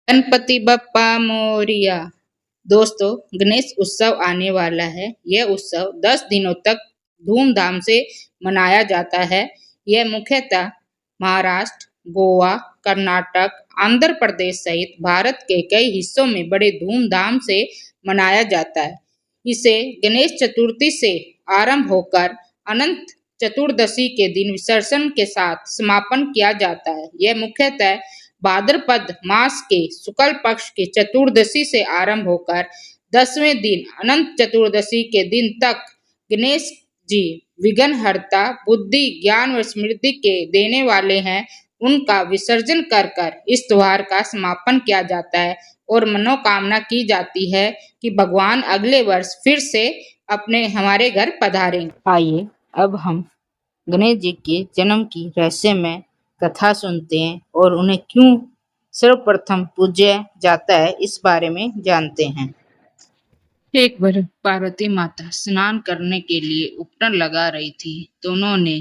गणपति बप्पा मोरिया। दोस्तों, गणेश उत्सव आने वाला है। यह उत्सव 10 दिनों तक धूमधाम से मनाया जाता है। यह मुख्यतः महाराष्ट्र, गोवा, कर्नाटक, आंध्र प्रदेश सहित भारत के कई हिस्सों में बड़े धूमधाम से मनाया जाता है। इसे गणेश चतुर्थी से आरंभ होकर अनंत चतुर्दशी के दिन विसर्जन के साथ समापन किया जाता है। यह मुख्यतः भाद्रपद मास के शुक्ल पक्ष की चतुर्दशी से आरंभ होकर 10वें दिन अनंत चतुर्दशी के दिन तक गणेश जी विघ्नहर्ता, बुद्धि, ज्ञान व स्मृति के देने वाले हैं। उनका विसर्जन कर इस त्योहार का समापन किया जाता है और मनोकामना की जाती है कि भगवान अगले वर्ष फिर से अपने हमारे घर पधारेंगे। आइए अब हम गणेश जी के जन्म की रहस्यमय कथा सुनते हैं और उन्हें क्यों सर्वप्रथम पूजा जाता है इस बारे में जानते हैं। एक बार पार्वती माता स्नान करने के लिए उपटन लगा रही थी तो उन्होंने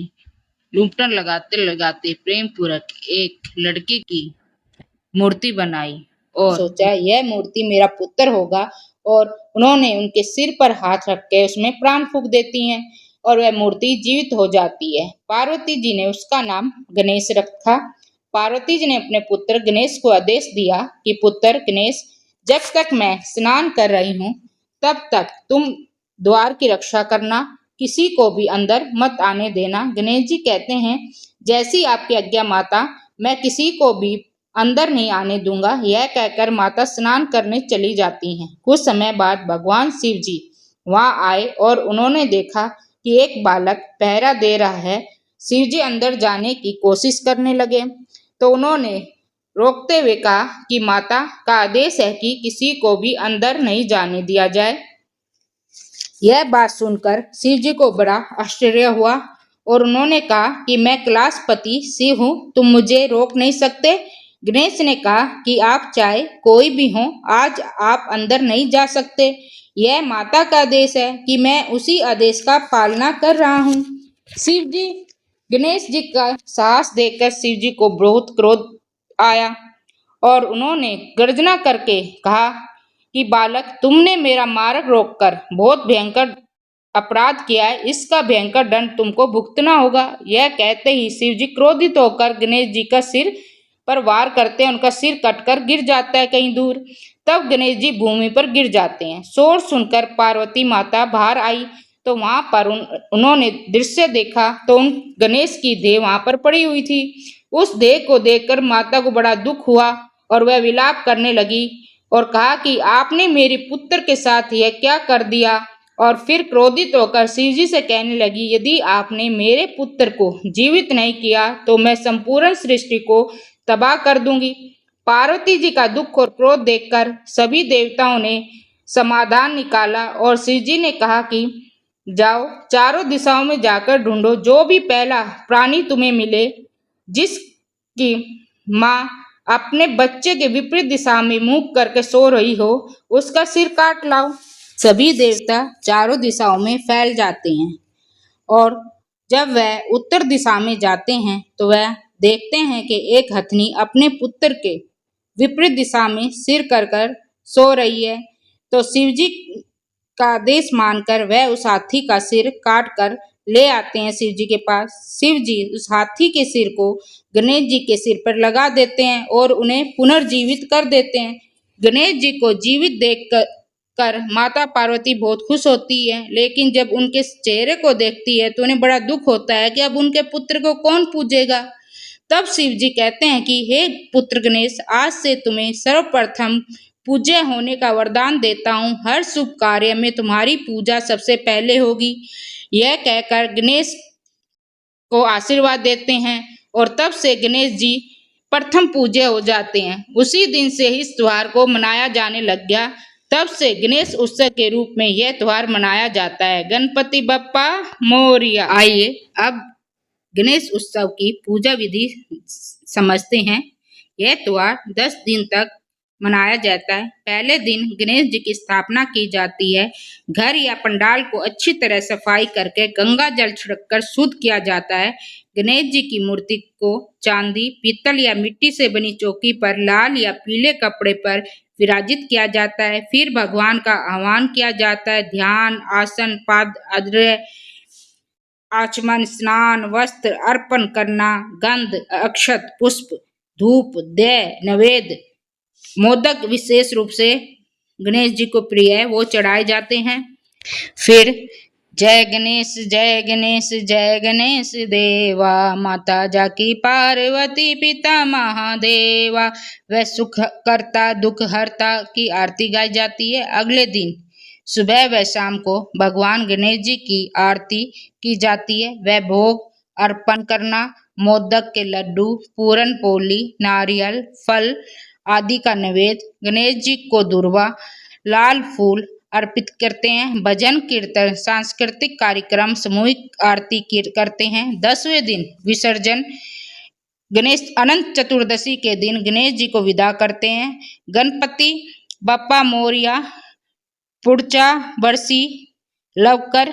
उपटन लगाते लगाते प्रेम पूर्वक एक लड़के की मूर्ति बनाई और सोचा यह मूर्ति मेरा पुत्र होगा और उन्होंने उनके सिर पर हाथ रख के उसमें प्राण फूंक देती हैं और वह मूर्ति जीवित हो जाती है। पार्वती जी ने उसका नाम गणेश रखा। पार्वती जी ने अपने पुत्र गणेश को आदेश दिया कि पुत्र गणेश, जब तक मैं स्नान कर रही हूँ तब तक तुम द्वार की रक्षा करना, किसी को भी अंदर मत आने देना। गणेश जी कहते हैं, जैसी आपकी आज्ञा माता, मैं किसी को भी अंदर नहीं आने दूंगा। यह कहकर माता स्नान करने चली जाती हैं। कुछ समय बाद भगवान शिव जी वहां आए और उन्होंने देखा कि एक बालक पहरा दे रहा है। शिव जी अंदर जाने की कोशिश करने लगे तो उन्होंने रोकते हुए कहा कि माता का आदेश है कि किसी को भी अंदर नहीं जाने दिया जाए। यह बात सुनकर शिव जी को बड़ा आश्चर्य हुआ और उन्होंने कहा कि मैं कैलाशपति शिव हूँ, तुम मुझे रोक नहीं सकते। गणेश ने कहा कि आप चाहे कोई भी हो, आज आप अंदर नहीं जा सकते। यह माता का आदेश है कि मैं उसी आदेश का पालना कर रहा हूँ। शिव जी गणेश जी का साहस देखकर शिव जी को बहुत क्रोध आया और उन्होंने गर्जना करके कहा कि बालक, तुमने मेरा मार्ग रोककर बहुत भयंकर अपराध किया है, इसका भयंकर दंड तुमको भुगतना होगा। यह कहते ही शिव जी क्रोधित होकर गणेश जी का सिर पर वार करते हैं। उनका सिर कटकर गिर जाता है कहीं दूर। तब गणेश जी भूमि पर गिर जाते हैं। शोर सुनकर पार्वती माता बाहर आई तो वहां पर उन्होंने दृश्य देखा तो उन गणेश की देह वहां पर पड़ी हुई थी। उस देह को देखकर माता को बड़ा दुख हुआ और वह विलाप करने लगी और कहा कि आपने मेरे पुत्र के साथ यह क्या कर दिया। और फिर क्रोधित होकर शिव जी से कहने लगी, यदि आपने मेरे पुत्र को जीवित नहीं किया तो मैं संपूर्ण सृष्टि को तबाह कर दूंगी। पार्वती जी का दुख और क्रोध देखकर सभी देवताओं ने समाधान निकाला और शिव जी ने कहा कि जाओ, चारों दिशाओं में जाकर ढूंढो, जो भी पहला प्राणी तुम्हें मिले, जिसकी माँ अपने बच्चे के विपरीत दिशा में मुंह करके सो रही हो, उसका सिर काट लाओ। सभी देवता चारों दिशाओं में फैल जाते हैं और जब वह उत्तर दिशा में जाते हैं तो वह देखते हैं कि एक हथनी अपने पुत्र के विपरीत दिशा में सिर कर सो रही है। तो शिव जी का आदेश मानकर वह उस हाथी का सिर काट कर ले आते हैं शिव जी के पास। शिव जी उस हाथी के सिर को गणेश जी के सिर पर लगा देते हैं और उन्हें पुनर्जीवित कर देते हैं। गणेश जी को जीवित देख कर माता पार्वती बहुत खुश होती है, लेकिन जब उनके चेहरे को देखती है तो उन्हें बड़ा दुख होता है कि अब उनके पुत्र को कौन पूजेगा। तब शिव जी कहते हैं कि हे पुत्र गणेश, आज से तुम्हें सर्वप्रथम पूज्य होने का वरदान देता हूँ। हर शुभ कार्य में तुम्हारी पूजा सबसे पहले होगी। यह कहकर गणेश को आशीर्वाद देते हैं और तब से गणेश जी प्रथम पूज्य हो जाते हैं। उसी दिन से इस त्योहार को मनाया जाने लग गया। तब से गणेश उत्सव के रूप में यह त्योहार मनाया जाता है। गणपति बप्पा मोरिया। आइए अब गणेश उत्सव की पूजा विधि समझते हैं। यह त्योहार 10 दिन तक मनाया जाता है। पहले दिन गणेश जी की स्थापना की जाती है। घर या पंडाल को अच्छी तरह सफाई करके गंगा जल छिड़ककर शुद्ध किया जाता है। गणेश जी की मूर्ति को चांदी, पीतल या मिट्टी से बनी चौकी पर लाल या पीले कपड़े पर विराजित किया जाता है। फिर भगवान का आह्वान किया जाता है। ध्यान, आसन, पाद अर्घ्य, आचमन, स्नान, वस्त्र अर्पण करना, गंध, अक्षत, पुष्प, धूप, दय, नैवेद्य, मोदक विशेष रूप से गणेश जी को प्रिय है वो चढ़ाए जाते हैं। फिर जय गणेश जय गणेश जय गणेश देवा, माता जाकी पार्वती पिता महादेवा, वह सुख करता दुख हरता की आरती गाई जाती है। अगले दिन सुबह व शाम को भगवान गणेश जी की आरती की जाती है। वह भोग अर्पण करना, मोदक के लड्डू, पूरन पोली, नारियल, फल आदि का नैवेद्य, गणेश जी को दुर्वा, लाल फूल अर्पित करते हैं। भजन कीर्तन, सांस्कृतिक कार्यक्रम, सामूहिक आरती करते हैं। 10वें दिन विसर्जन, गणेश अनंत चतुर्दशी के दिन गणेश जी को विदा करते हैं। गणपति बप्पा मोरिया, पुढचा वर्षी लवकर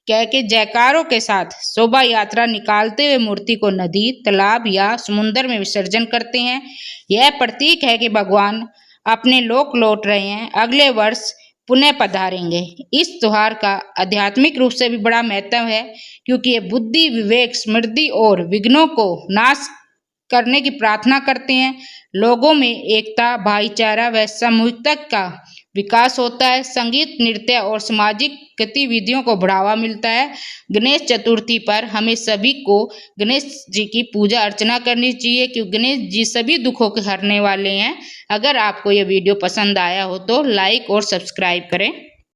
कह के जयकारों के साथ शोभा यात्रा निकालते हुए मूर्ति को नदी, तालाब या समुद्र में विसर्जन करते हैं। यह प्रतीक है कि भगवान अपने लोक लौट रहे हैं, अगले वर्ष पुनः पधारेंगे। इस त्योहार का आध्यात्मिक रूप से भी बड़ा महत्व है, क्योंकि ये बुद्धि, विवेक, समृद्धि और विघ्नों को नाश करने की प्रार्थना करते हैं। लोगों में एकता, भाईचारा व सामूहिकता का विकास होता है। संगीत, नृत्य और सामाजिक गतिविधियों को बढ़ावा मिलता है। गणेश चतुर्थी पर हमें सभी को गणेश जी की पूजा अर्चना करनी चाहिए, क्योंकि गणेश जी सभी दुखों के हरने वाले हैं। अगर आपको यह वीडियो पसंद आया हो तो लाइक और सब्सक्राइब करें।